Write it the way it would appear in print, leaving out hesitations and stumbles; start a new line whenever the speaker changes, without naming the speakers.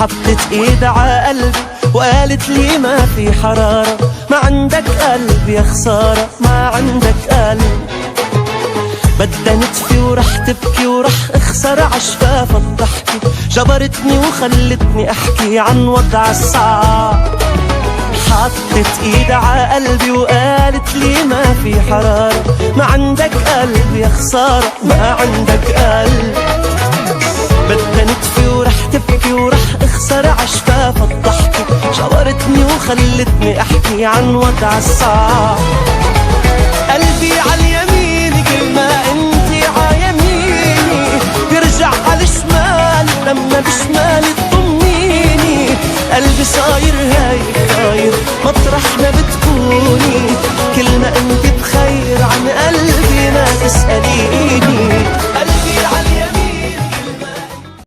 حطت ايدها ع قلبي وقالت لي ما في حرارة، ما عندك قلب يا خسارة، ما عندك قلب. بدها نتفي ورح تبكي ورح اخسر عشفاف الضحكة، جبرتني وخلتني احكي عن وضع الصعب. حطت ايدها ع قلبي وقالت لي ما في حرارة، ما عندك قلب يا خسارة، ما عندك قلب. بدها نتفي ورح تبكي ورح اخسر عشفاف الضحكة، جبرتني وخلتني احكي عن وضع الصعب. قلبي عاليمين كل ما انتي عيميني، يرجع عالشمال لما بشمالي تضميني. قلبي صاير